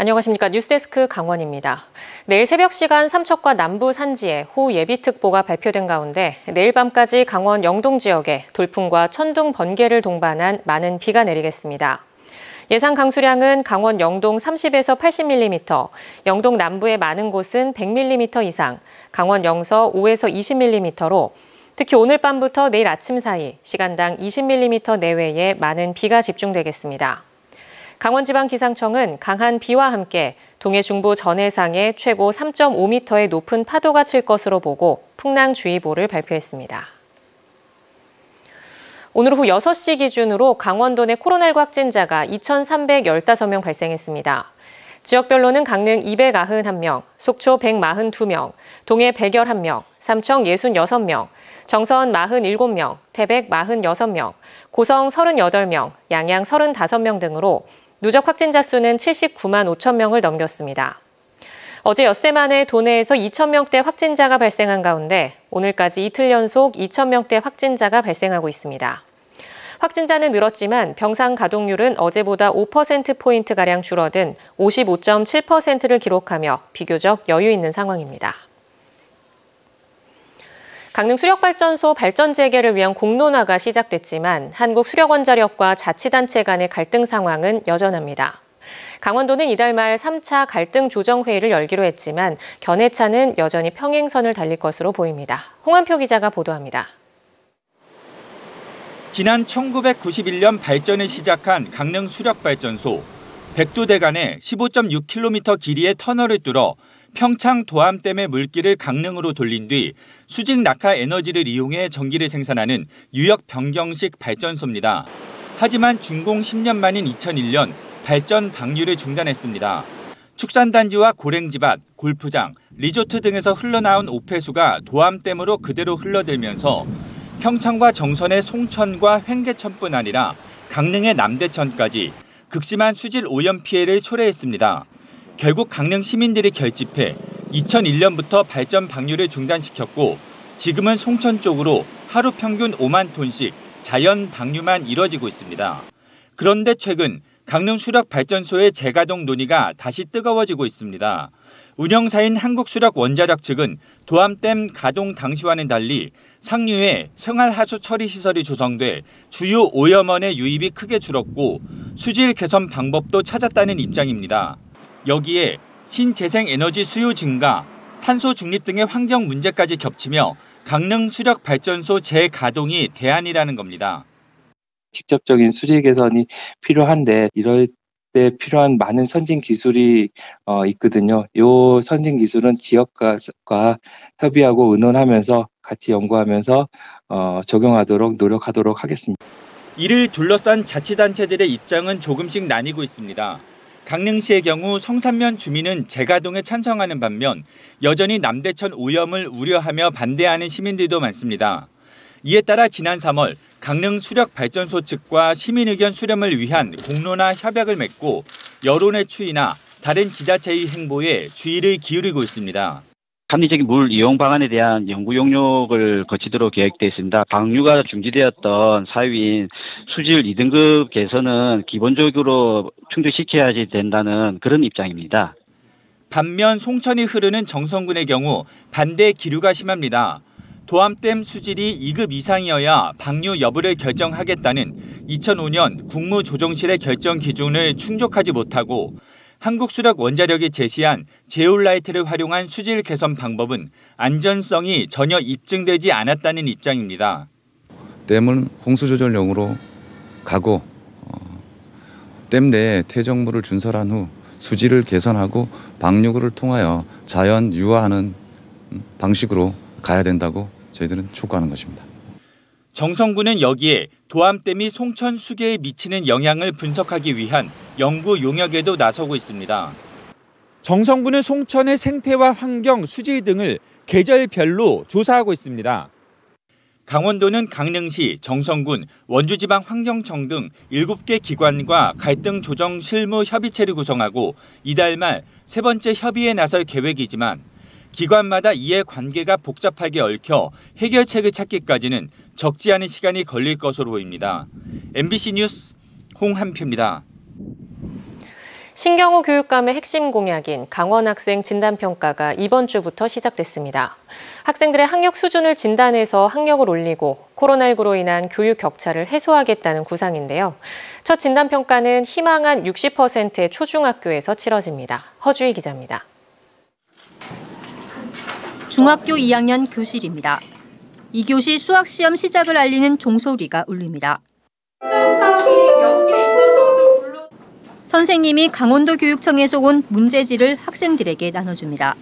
안녕하십니까. 뉴스데스크 강원입니다. 내일 새벽 시간 삼척과 남부 산지에 호우예비특보가 발표된 가운데 내일 밤까지 강원 영동 지역에 돌풍과 천둥, 번개를 동반한 많은 비가 내리겠습니다. 예상 강수량은 강원 영동 30에서 80mm, 영동 남부의 많은 곳은 100mm 이상, 강원 영서 5에서 20mm로 특히 오늘 밤부터 내일 아침 사이 시간당 20mm 내외의 많은 비가 집중되겠습니다. 강원지방기상청은 강한 비와 함께 동해 중부 전해상에 최고 3.5m의 높은 파도가 칠 것으로 보고 풍랑주의보를 발표했습니다. 오늘 오후 6시 기준으로 강원도 내 코로나19 확진자가 2,315명 발생했습니다. 지역별로는 강릉 291명, 속초 142명, 동해 111명, 삼청 66명, 정선 47명, 태백 46명, 고성 38명, 양양 35명 등으로 누적 확진자 수는 79만 5천 명을 넘겼습니다. 어제 엿새 만에 도내에서 2,000명대 확진자가 발생한 가운데 오늘까지 이틀 연속 2,000명대 확진자가 발생하고 있습니다. 확진자는 늘었지만 병상 가동률은 어제보다 5%포인트가량 줄어든 55.7%를 기록하며 비교적 여유 있는 상황입니다. 강릉 수력발전소 발전 재개를 위한 공론화가 시작됐지만 한국수력원자력과 자치단체 간의 갈등 상황은 여전합니다. 강원도는 이달 말 3차 갈등 조정회의를 열기로 했지만 견해차는 여전히 평행선을 달릴 것으로 보입니다. 홍한표 기자가 보도합니다. 지난 1991년 발전을 시작한 강릉 수력발전소. 백두대간에 15.6km 길이의 터널을 뚫어 평창 도암댐의 물길을 강릉으로 돌린 뒤 수직 낙하 에너지를 이용해 전기를 생산하는 유역 변경식 발전소입니다. 하지만 준공 10년 만인 2001년 발전 방류를 중단했습니다. 축산단지와 고랭지밭, 골프장, 리조트 등에서 흘러나온 오폐수가 도암댐으로 그대로 흘러들면서 평창과 정선의 송천과 횡계천뿐 아니라 강릉의 남대천까지 극심한 수질 오염 피해를 초래했습니다. 결국 강릉 시민들이 결집해 2001년부터 발전 방류를 중단시켰고 지금은 송천 쪽으로 하루 평균 5만 톤씩 자연 방류만 이뤄지고 있습니다. 그런데 최근 강릉 수력발전소의 재가동 논의가 다시 뜨거워지고 있습니다. 운영사인 한국수력원자력 측은 도암댐 가동 당시와는 달리 상류에 생활하수 처리 시설이 조성돼 주요 오염원의 유입이 크게 줄었고 수질 개선 방법도 찾았다는 입장입니다. 여기에 신재생에너지 수요 증가, 탄소 중립 등의 환경 문제까지 겹치며 강릉 수력발전소 재가동이 대안이라는 겁니다. 직접적인 수질 개선이 필요한데 이럴 때 필요한 많은 선진 기술이 있거든요. 이 선진 기술은 지역과 협의하고 의논하면서 같이 연구하면서 적용하도록 노력하도록 하겠습니다. 이를 둘러싼 자치단체들의 입장은 조금씩 나뉘고 있습니다. 강릉시의 경우 성산면 주민은 재가동에 찬성하는 반면 여전히 남대천 오염을 우려하며 반대하는 시민들도 많습니다. 이에 따라 지난 3월 강릉 수력발전소 측과 시민의견 수렴을 위한 공론화 협약을 맺고 여론의 추이나 다른 지자체의 행보에 주의를 기울이고 있습니다. 합리적인 물 이용 방안에 대한 연구 용역을 거치도록 계획되어 있습니다. 방류가 중지되었던 사유인 수질 2등급 개선은 기본적으로 충족시켜야 된다는 그런 입장입니다. 반면 송천이 흐르는 정선군의 경우 반대 기류가 심합니다. 도암댐 수질이 2급 이상이어야 방류 여부를 결정하겠다는 2005년 국무조정실의 결정 기준을 충족하지 못하고 한국수력원자력이 제시한 제올라이트를 활용한 수질 개선 방법은 안전성이 전혀 입증되지 않았다는 입장입니다. 댐은 홍수조절용으로 가고 댐 내에 퇴적물을 준설한 후 수질을 개선하고 방류구를 통하여 자연 유화하는 방식으로 가야 된다고 저희들은 촉구하는 것입니다. 정성군은 여기에 도암댐이 송천 수계에 미치는 영향을 분석하기 위한 연구 용역에도 나서고 있습니다. 정성군은 송천의 생태와 환경, 수질 등을 계절별로 조사하고 있습니다. 강원도는 강릉시, 정성군, 원주지방환경청 등 7개 기관과 갈등 조정 실무 협의체를 구성하고 이달 말 세 번째 협의에 나설 계획이지만 기관마다 이해 관계가 복잡하게 얽혀 해결책을 찾기까지는 적지 않은 시간이 걸릴 것으로 보입니다. MBC 뉴스 홍한표입니다. 신경호 교육감의 핵심 공약인 강원 학생 진단평가가 이번 주부터 시작됐습니다. 학생들의 학력 수준을 진단해서 학력을 올리고 코로나19로 인한 교육 격차를 해소하겠다는 구상인데요. 첫 진단평가는 희망한 60%의 초중학교에서 치러집니다. 허주희 기자입니다. 중학교 2학년 교실입니다. 2교시 수학시험 시작을 알리는 종소리가 울립니다. 선생님이 강원도 교육청에서 온 문제지를 학생들에게 나눠줍니다.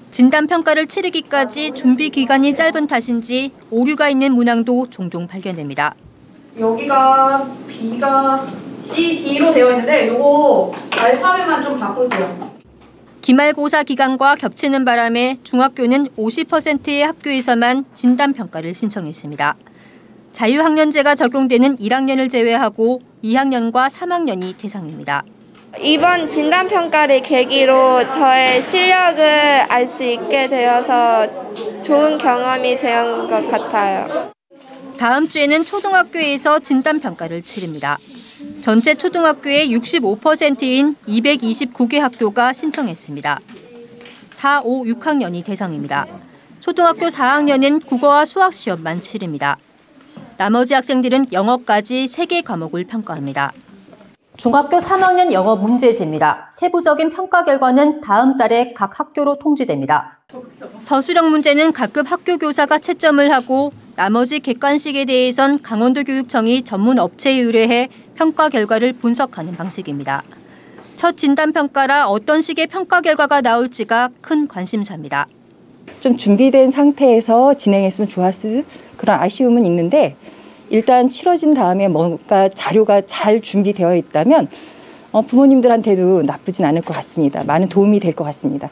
진단평가를 치르기까지 준비 기간이 짧은 탓인지 오류가 있는 문항도 종종 발견됩니다. 여기가 B가 C, D로 되어 있는데 이거 알파벳만 좀 바꿀게요. 기말고사 기간과 겹치는 바람에 중학교는 50%의 학교에서만 진단평가를 신청했습니다. 자유학년제가 적용되는 1학년을 제외하고 2학년과 3학년이 대상입니다. 이번 진단평가를 계기로 저의 실력을 알 수 있게 되어서 좋은 경험이 된 것 같아요. 다음 주에는 초등학교에서 진단평가를 치릅니다. 전체 초등학교의 65%인 229개 학교가 신청했습니다. 4, 5, 6학년이 대상입니다. 초등학교 4학년은 국어와 수학 시험만 치릅니다. 나머지 학생들은 영어까지 3개 과목을 평가합니다. 중학교 3학년 영어 문제지입니다. 세부적인 평가 결과는 다음 달에 각 학교로 통지됩니다. 서술형 문제는 각급 학교 교사가 채점을 하고 나머지 객관식에 대해선 강원도 교육청이 전문 업체에 의뢰해 평가 결과를 분석하는 방식입니다. 첫 진단평가라 어떤 식의 평가 결과가 나올지가 큰 관심사입니다. 좀 준비된 상태에서 진행했으면 좋았을 그런 아쉬움은 있는데 일단 치러진 다음에 뭔가 자료가 잘 준비되어 있다면 부모님들한테도 나쁘진 않을 것 같습니다. 많은 도움이 될 것 같습니다.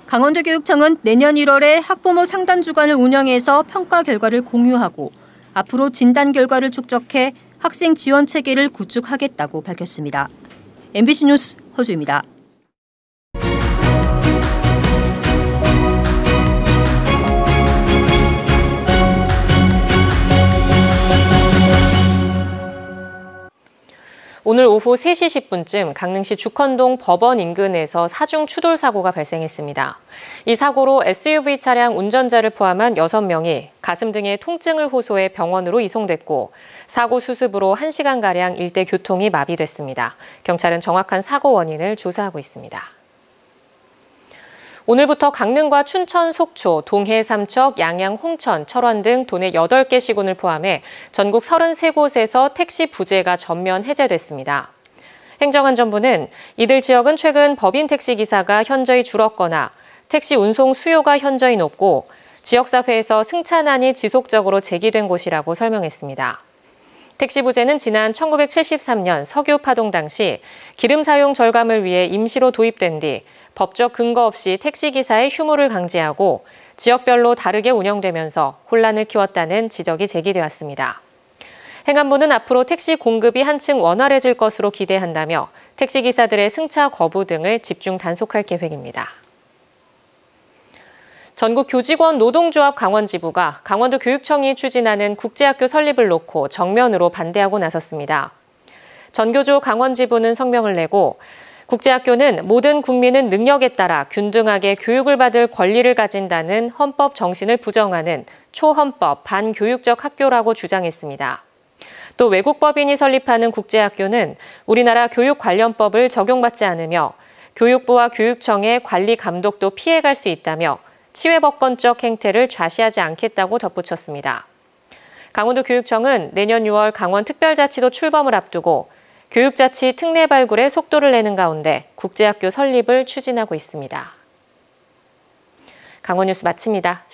강원도 교육청은 내년 1월에 학부모 상담 주간을 운영해서 평가 결과를 공유하고 앞으로 진단 결과를 축적해 학생 지원 체계를 구축하겠다고 밝혔습니다. MBC 뉴스 허주입니다. 오늘 오후 3시 10분쯤 강릉시 죽헌동 법원 인근에서 사중 추돌 사고가 발생했습니다. 이 사고로 SUV 차량 운전자를 포함한 6명이 가슴 등에 통증을 호소해 병원으로 이송됐고 사고 수습으로 1시간가량 일대 교통이 마비됐습니다. 경찰은 정확한 사고 원인을 조사하고 있습니다. 오늘부터 강릉과 춘천, 속초, 동해, 삼척, 양양, 홍천, 철원 등 도내 8개 시군을 포함해 전국 33곳에서 택시 부재가 전면 해제됐습니다. 행정안전부는 이들 지역은 최근 법인 택시기사가 현저히 줄었거나 택시 운송 수요가 현저히 높고 지역사회에서 승차난이 지속적으로 제기된 곳이라고 설명했습니다. 택시 부재는 지난 1973년 석유 파동 당시 기름 사용 절감을 위해 임시로 도입된 뒤 법적 근거 없이 택시기사의 휴무를 강제하고 지역별로 다르게 운영되면서 혼란을 키웠다는 지적이 제기되었습니다. 행안부는 앞으로 택시 공급이 한층 원활해질 것으로 기대한다며 택시기사들의 승차 거부 등을 집중 단속할 계획입니다. 전국교직원 노동조합 강원지부가 강원도 교육청이 추진하는 국제학교 설립을 놓고 정면으로 반대하고 나섰습니다. 전교조 강원지부는 성명을 내고 국제학교는 모든 국민은 능력에 따라 균등하게 교육을 받을 권리를 가진다는 헌법 정신을 부정하는 초헌법 반교육적 학교라고 주장했습니다. 또 외국법인이 설립하는 국제학교는 우리나라 교육관련법을 적용받지 않으며 교육부와 교육청의 관리 감독도 피해갈 수 있다며 치외법권적 행태를 좌시하지 않겠다고 덧붙였습니다. 강원도 교육청은 내년 6월 강원특별자치도 출범을 앞두고 교육자치 특례 발굴에 속도를 내는 가운데 국제학교 설립을 추진하고 있습니다. 강원뉴스 마칩니다.